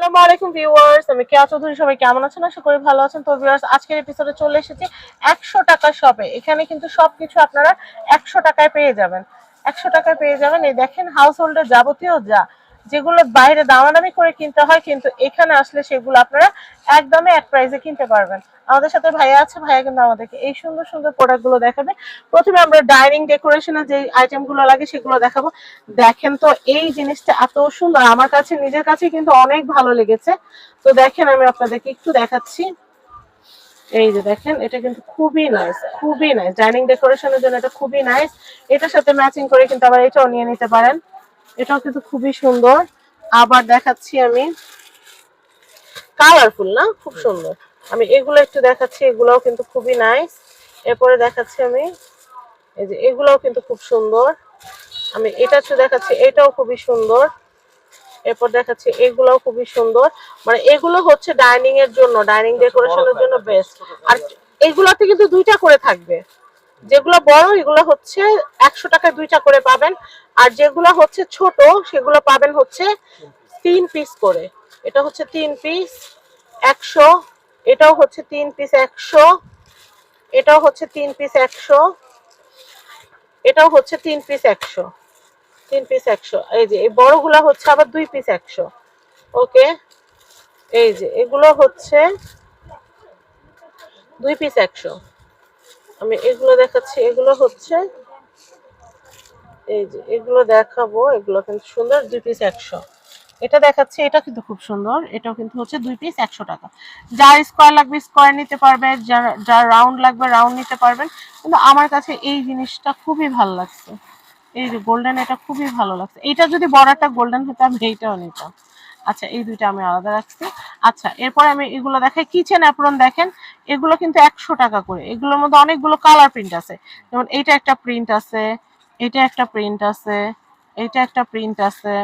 আসসালামু আলাইকুম ভিউয়ার্স, আমি কেয়া চৌধুরী। সবাই কেমন আছেন? আশা করি ভালো আছেন। তো ভিউয়ার্স, আজকের এপিসোডে চলে এসেছি 100 টাকা শপে। এখানে কিন্তু সবকিছু আপনারা 100 টাকায় পেয়ে যাবেন। 100 টাকায় পেয়ে যাবেন। এই দেখেন, হাউস হোল্ডের যাবতীয় যেগুলো বাইরে দামাদামি করে কিনতে হয়, কিন্তু এখানে আসলে সেগুলো আপনারা একদমই এক প্রাইসে কিনতে পারবেন। আমাদের সাথে ভাইয়া আছে, ভাইয়া কিন্তু আমাদেরকে এই সুন্দর সুন্দর প্রোডাক্টগুলো দেখাবে। প্রথমে আমরা ডাইনিং ডেকোরেশনের যে আইটেমগুলো লাগে সেগুলো দেখাবো। দেখেন তো, এই জিনিসটা এত সুন্দর, আমার কাছে নিজের কাছে কিন্তু অনেক ভালো লেগেছে। তো দেখেন, আমি আপনাদেরকে একটু দেখাচ্ছি। এই যে দেখেন, এটা কিন্তু খুবই নাইস, খুবই নাইস। ডাইনিং ডেকোরেশনের জন্য এটা খুবই নাইস। এটার সাথে ম্যাচিং করে কিন্তু আবার এটাও নিয়ে নিতে পারেন। এটাও কিন্তু খুবই সুন্দর। আবার দেখাচ্ছি আমি, কালারফুল না, খুব সুন্দর। আমি এগুলো একটু দেখাচ্ছি, এগুলোও কিন্তু খুবই নাইস। এরপরে দেখাচ্ছি আমি, এই যে এগুলোও কিন্তু খুব সুন্দর। আমি এটা একটু দেখাচ্ছি, এটাও খুবই সুন্দর। এরপর দেখাচ্ছি, এগুলোও খুবই সুন্দর। মানে এগুলো হচ্ছে ডাইনিং এর জন্য, ডাইনিং ডেকোরেশনের জন্য বেস্ট। আর এগুলোতে কিন্তু দুইটা করে থাকবে। যেগুলো বড়, এগুলো হচ্ছে 100 টাকায় দুইটা করে পাবেন। আর যেগুলো হচ্ছে ছোট, সেগুলো পাবেন হচ্ছে 3 পিস করে। এটা হচ্ছে 3 পিস 100। এটাও হচ্ছে 3 পিস 100। এটাও হচ্ছে 3 পিস 100। এটাও হচ্ছে 3 পিস 100। 3 পিস 100। এই যে এই বড়গুলা হচ্ছে আবার 2 পিস 100। ওকে, এই যে এগুলো হচ্ছে 2 পিস 100। আমি এগুলো দেখাচ্ছি, এগুলো হচ্ছে, এই যে এগুলো দেখাবো, এগুলো কিন্তু সুন্দর, 2 পিস 100। এটা দেখাচ্ছি, এটা কিন্তু খুব সুন্দর। এটাও কিন্তু হচ্ছে 2 পিস 100 টাকা। যার স্কয়ার লাগবে স্কয়ার নিতে পারবে, যার রাউন্ড লাগবে রাউন্ড নিতে পারবেন। কিন্তু আমার কাছে এই জিনিসটা খুবই ভালো লাগছে। এই যে গোল্ডেন, এটা খুবই ভালো লাগছে। এটা যদি বড় একটা গোল্ডেন হতো আমি এইটাও নিতাম। আচ্ছা, এই দুইটা আমি আলাদা রাখছি। আচ্ছা, এরপর আমি এগুলো দেখাই। কিচেন অ্যাপ্রন দেখেন, এগুলো কিন্তু 100 টাকা করে। এগুলোর মধ্যে অনেকগুলো কালার প্রিন্ট আছে। যেমন এইটা একটা প্রিন্ট আছে, এটা একটা প্রিন্ট আছে, এইটা একটা প্রিন্ট আছে,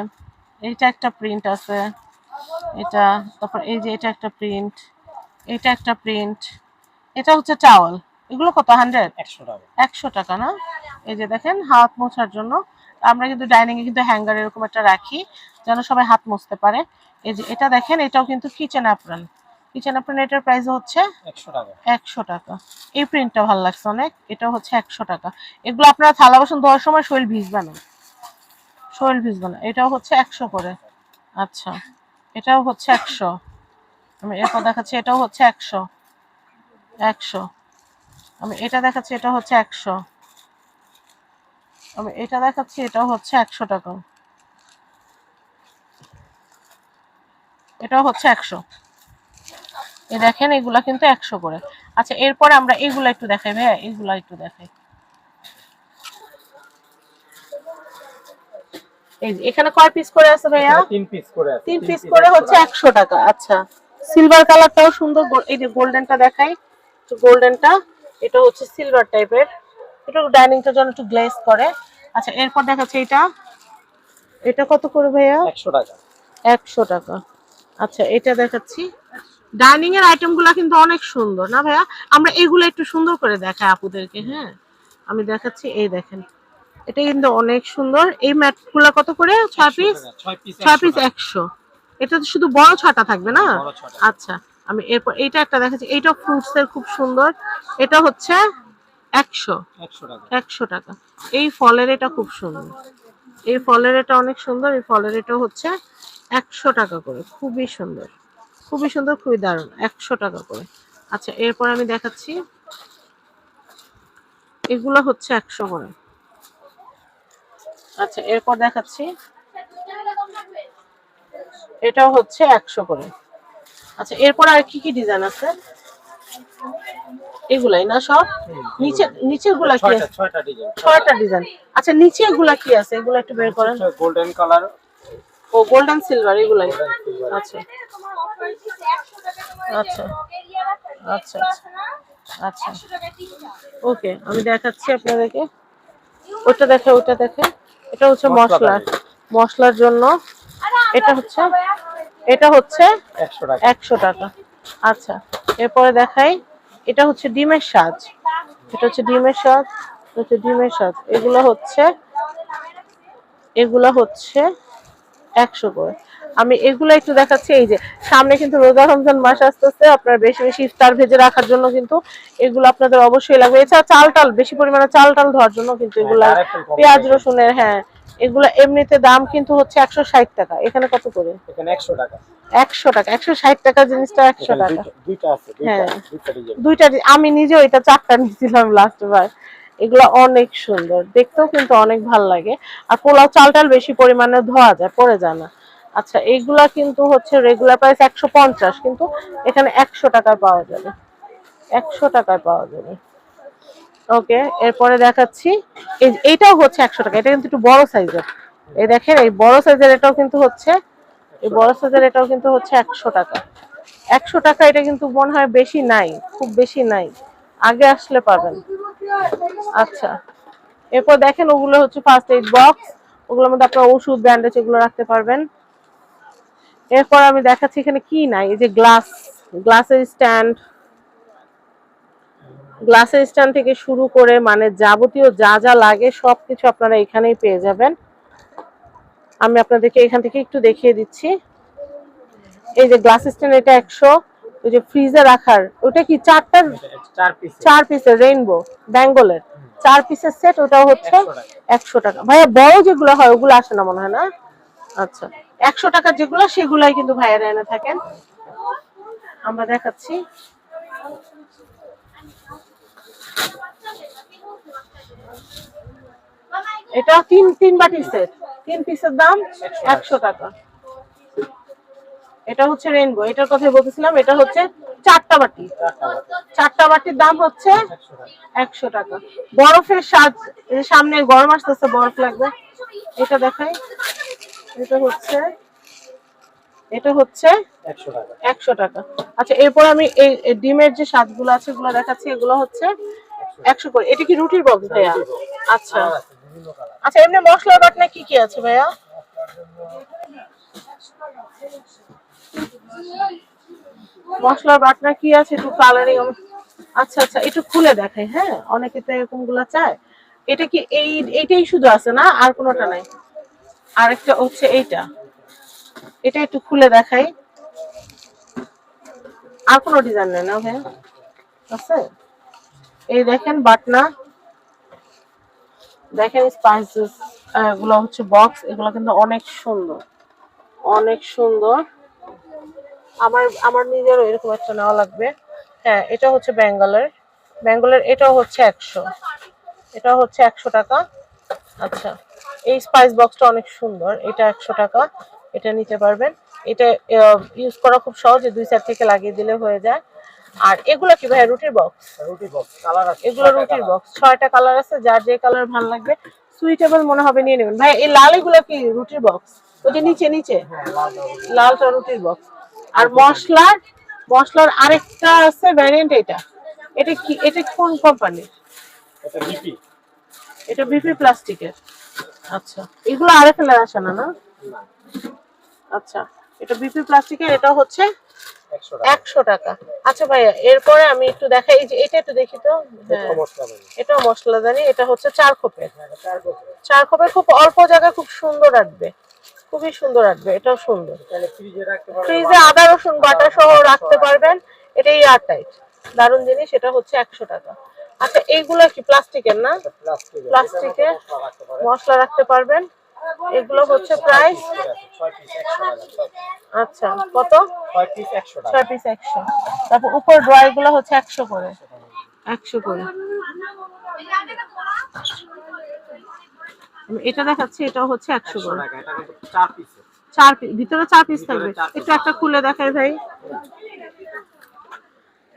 এইটা একটা প্রিন্ট আছে, এটা, তারপর এই যে এটা একটা প্রিন্ট, এটা একটা প্রিন্ট। এটা হচ্ছে টাওয়াল। এগুলো কত? 100? 100 টাকা না? এই যে দেখেন, হাত মোছার জন্য। আমরা কিন্তু ডাইনিং এ কিন্তু হ্যাঙ্গার এরকম একটা রাখি, যেন সবাই হাত মুছতে পারে। এই যে এটা দেখেন, এটাও কিন্তু কিচেন অ্যাপ্রন। কিচেন অ্যাপ্রন, এটার প্রাইস হচ্ছে 100 টাকা। এই প্রিন্টটা ভালো লাগছে অনেক। এটা হচ্ছে 100 টাকা। এগুলো আপনারা থালা বাসন ধোয়ার সময় শরীর ভিজবে না, শরীর ভিজবে না। এটাও হচ্ছে 100 করে। আচ্ছা, এটাও হচ্ছে 100। আমি এরপর দেখাচ্ছি, এটাও হচ্ছে 100। 100। আমি এটা দেখাচ্ছি, এটা হচ্ছে 100। আমি এটা দেখাচ্ছি, এটাও হচ্ছে 100 টাকা। এটাও হচ্ছে 100। এই দেখেন, এগুলা কিন্তু 100 করে। আচ্ছা, এরপরে আমরা এগুলা একটু দেখাই ভাইয়া, এগুলা একটু দেখাই। এই যে এখানে কয় পিস করে আছে ভাইয়া? 3 পিস করে আছে। 3 পিস করে হচ্ছে 100 টাকা। আচ্ছা, সিলভার কালারটাও সুন্দর। এই যে গোল্ডেনটা দেখাই, তো গোল্ডেনটা, এটা হচ্ছে সিলভার টাইপের। এটা ডাইনিংটার জন্য একটু গ্লেজ করে। আচ্ছা, এরপর দেখাচ্ছি এটা। এটা কত করে ভাইয়া? 100 টাকা। 100 টাকা। আচ্ছা, এটা দেখাচ্ছি। ডাইনিং এর আইটেমগুলো কিন্তু অনেক সুন্দর না ভাইয়া? আমরা এগুলো একটু সুন্দর করে দেখাই আপুদেরকে। হ্যাঁ, আমি দেখাচ্ছি। এই দেখেন, এটা কিন্তু অনেক সুন্দর। এই ম্যাটগুলো কত করে? 6 পিস? 6 পিস 100। এটা তো শুধু বড় 6টা থাকবে না? আচ্ছা, আমি এরপর এইটা একটা দেখাচ্ছি। এইটা ফ্রুটস এর, খুব সুন্দর। এটা হচ্ছে 100। 100 টাকা। এই ফলের এটা খুব সুন্দর। এই ফলের এটা অনেক সুন্দর। এই ফলের এটা হচ্ছে 100 টাকা করে। খুবই সুন্দর, খুবই সুন্দর, খুবই দারুণ। 100 টাকা করে। আচ্ছা, এরপর আমি দেখাচ্ছি, এগুলো হচ্ছে 100 করে। আচ্ছা, এরপর দেখাচ্ছি, এটাও হচ্ছে 100 করে। আচ্ছা, এরপর আর কি কি ডিজাইন আছে? এগুলাই না সব? নিচের গুলা কি আছে? 6টা ডিজাইন। 6টা ডিজাইন। আচ্ছা, নিচে এগুলা কি আছে? এগুলো একটু বের করেন। গোল্ডেন কালার ও গোল্ডেন সিলভার, এগুলাই। আচ্ছা আচ্ছা আচ্ছা আচ্ছা, ওকে, আমি দেখাচ্ছি আপনাদেরকে। ওটা দেখে, ওটা দেখে। এটা হচ্ছে মশলার জন্য। এটা হচ্ছে, এটা হচ্ছে 100 টাকা। 100 টাকা। আচ্ছা, এরপরে দেখাই। এটা হচ্ছে ডিমের সাজ। এটা হচ্ছে ডিমের সাজ, এটা হচ্ছে ডিমের সাজ। এগুলো হচ্ছে 100 করে। আমি এগুলো একটু দেখাচ্ছি। এই যে সামনে কিন্তু রোজা রমজান মাস আসতেছে, আপনার বেশি বেশি ইফতার ভেজে রাখার জন্য কিন্তু এগুলো আপনাদের অবশ্যই লাগবে। এছাড়া চাল টাল বেশি পরিমাণে চাল টাল ধোয়ার জন্য কিন্তু এগুলা, পেঁয়াজ রসুনের, হ্যাঁ এগুলো এমনিতে দাম কিন্তু হচ্ছে 160 টাকা। এখানে কত করে? এখানে 100 টাকা। 100 টাকা, 160 টাকা জিনিসটা 100 টাকা। দুইটা আছে, হ্যাঁ দুইটা ডিজাইন। দুইটা আমি নিজেও এটা 4টা নিয়েছিলাম লাস্ট বার। এগুলো অনেক সুন্দর, দেখতেও কিন্তু অনেক ভালো লাগে। আর পোলাও চালটাল বেশি পরিমাণে ধোয়া যায়, পড়ে যায় না। আচ্ছা এইগুলা কিন্তু হচ্ছে রেগুলার প্রাইস 150, কিন্তু এখানে 100 টাকায় পাওয়া যাবে, 100 টাকায় পাওয়া যাবে। ওকে, এরপরে দেখাচ্ছি এইটাও হচ্ছে 100 টাকা। এটা কিন্তু একটু বড় সাইজের। এই দেখেন এই বড় সাইজের এটাও কিন্তু হচ্ছে, এই বড় সাইজের এটাও কিন্তু হচ্ছে 100 টাকা। 100 টাকা এটা কিন্তু মনে হয় বেশি নাই, খুব বেশি নাই, আগে আসলে পাবেন। আচ্ছা এরপর দেখেন ওগুলো হচ্ছে ফার্স্ট এইড বক্স, ওগুলোর মধ্যে আপনার ওষুধ ব্যান্ডেজ এগুলো রাখতে পারবেন। এরপর আমি দেখাচ্ছি এখানে কি নাই, এই যে গ্লাসের স্ট্যান্ড, গ্লাসের স্ট্যান্ড থেকে শুরু করে মানে যাবতীয় যা যা লাগে সবকিছু আপনারা এখানেই পেয়ে যাবেন। আমি আপনাদেরকে এখান থেকে একটু দেখিয়ে দিচ্ছি। এই যে গ্লাস স্ট্যান্ড, এটা 100। ওই যে ফ্রিজে রাখার ওটা কি 4 পিসের রেইনবো বেঙ্গলের 4 পিসের সেট, ওটাও হচ্ছে 100 টাকা। ভাইয়া বড় যেগুলো হয় ওগুলো আসে না মনে হয় না? আচ্ছা 100 টাকার যেগুলো সেগুলাই কিন্তু ভাইয়ারা এনে থাকেন। আমরা দেখাচ্ছি এটা তিন বাটির সেট, 3 পিসের দাম 100 টাকা। এটা হচ্ছে রেইনবো, এটার কথাই বলতেছিলাম। এটা হচ্ছে 4টা বাটি, 4টা বাটির দাম হচ্ছে 100 টাকা। বরফের স্বাদ, সামনে গরম আসতেছে, বরফ লাগবে। এটা দেখাই, এটা হচ্ছে 100 টাকা। আচ্ছা এরপর আমি এই ডিমের যে স্বাদগুলো আছে এগুলো দেখাচ্ছি, এগুলো হচ্ছে 100 করে। এটা কি রুটির বক্স ভাইয়া? আচ্ছা আচ্ছা, এমনি মশলার বাটনা কি কি আছে ভাইয়া? মশলার বাটনা কি আছে একটু কালারিং। আচ্ছা আচ্ছা একটু খুলে দেখাই, হ্যাঁ অনেকে তো এরকম গুলা চায়। এটা কি এইটাই শুধু আছে না, আর কোনোটা নাই? আরেকটা হচ্ছে এইটা, এটা একটু খুলে দেখাই। আর কোনো ডিজাইন নেই না ভাই? আছে, এই দেখেন বাটনা, দেখেন স্পাইসেস এগুলো হচ্ছে বক্স, এগুলো কিন্তু অনেক সুন্দর, অনেক সুন্দর। আমার নিজেরও এরকম একটা নেওয়া লাগবে। হ্যাঁ এটা হচ্ছে বেঙ্গলের এটাও হচ্ছে 100, এটা হচ্ছে 100 টাকা। আচ্ছা এই স্পাইস বক্সটা অনেক সুন্দর, এটা 100 টাকা, এটা নিতে পারবেন। এটা ইউজ করা খুব সহজ, 2 সাইড থেকে লাগিয়ে দিলে হয়ে যায়। আর এগুলো কি ভাই? রুটির বক্স, কালার আছে এগুলো, রুটির বক্স 6টা কালার আছে, যার যে কালার ভালো লাগবে সুইটেবল মনে হবে নিয়ে নেবেন। ভাই এই লাল এগুলো কি রুটির বক্স? ওই যে নিচে নিচে লালটা রুটির বক্স। আর মশলার আরেকটা আছে ভ্যারিয়েন্ট, এটা কি, এটা কোন কোম্পানির? এটা বিপি প্লাস্টিকের। আচ্ছা এগুলো আরএফএল আসে না? আচ্ছা এটা বিপি প্লাস্টিকের, এটা হচ্ছে 100 টাকা। আচ্ছা ভাইয়া এরপরে আমি একটু দেখাই, এই যে এটা একটু দেখি তো। হ্যাঁ এটাও মশলাদানি, এটা হচ্ছে 4 খোপের, 4 খোপের, খুব অল্প জায়গায় খুব সুন্দর রাখবে, খুবই সুন্দর রাখবে। এটাও সুন্দর, ফ্রিজে আদা রসুন বাটা সহ রাখতে পারবেন। এটা এয়ার টাইট, দারুণ জিনিস। এটা হচ্ছে 100 টাকা। আচ্ছা এইগুলো কি প্লাস্টিকের না? প্লাস্টিকের মশলা রাখতে পারবেন। এগুলো হচ্ছে প্রাইস, আচ্ছা কত? 6 পিস 100। তারপর উপর ড্রয়ার গুলো হচ্ছে 100 করে, 100 করে। এটা দেখাচ্ছি, এটাও হচ্ছে 100 করে, 4 পিস, ভিতরে 4 পিস থাকবে। একটু একটা খুলে দেখাই ভাই।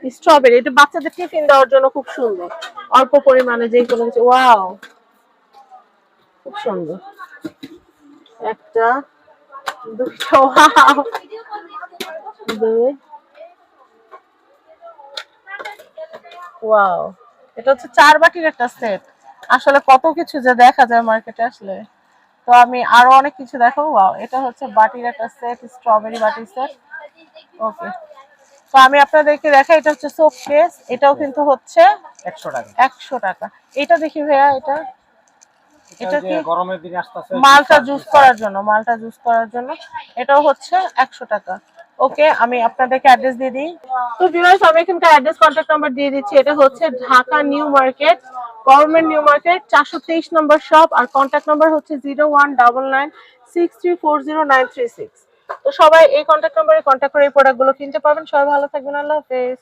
স্ট্রবেরি, এটা বাচ্চাদের টিফিন দেওয়ার জন্য খুব সুন্দর, অল্প পরিমাণে যে কোনো কিছু। ওয়াও খুব সুন্দর, একটা দুটো, ওয়াও দুই, ওয়াও এটা হচ্ছে 4 বাটির একটা সেট। আসলে কত কিছু যে দেখা যায় মার্কেটে আসলে, তো আমি আরো অনেক কিছু দেখাবো। ওয়াও এটা হচ্ছে বাটির একটা সেট, স্ট্রবেরি বাটির সেট। ওকে, তো আমি আপনাদেরকে দেখাই, এটা হচ্ছে সোপ কেস, এটাও কিন্তু হচ্ছে 100 টাকা। এটা দেখি ভাইয়া, এটা যে কি গরমের দিনে আসতেছে মালটা জুস করার জন্য, মালটা জুস করার জন্য। এটাও হচ্ছে 100 টাকা। ওকে, আমি আপনাদেরকে অ্যাড্রেস দিয়ে দিই। তো ভিউয়ার্স, আমি এখানকার অ্যাড্রেস কন্ট্যাক্ট নাম্বার দিয়ে দিচ্ছি। এটা হচ্ছে Dhaka new market, government new market 423 নম্বর শপ। আর কন্ট্যাক্ট নাম্বার হচ্ছে 019963400936। তো সবাই এই কন্ট্যাক্ট নাম্বারে কন্ট্যাক্ট করে এই প্রোডাক্টগুলো কিনতে পারবেন। সবাই ভালো থাকবেন, আল্লাহ হাফেজ।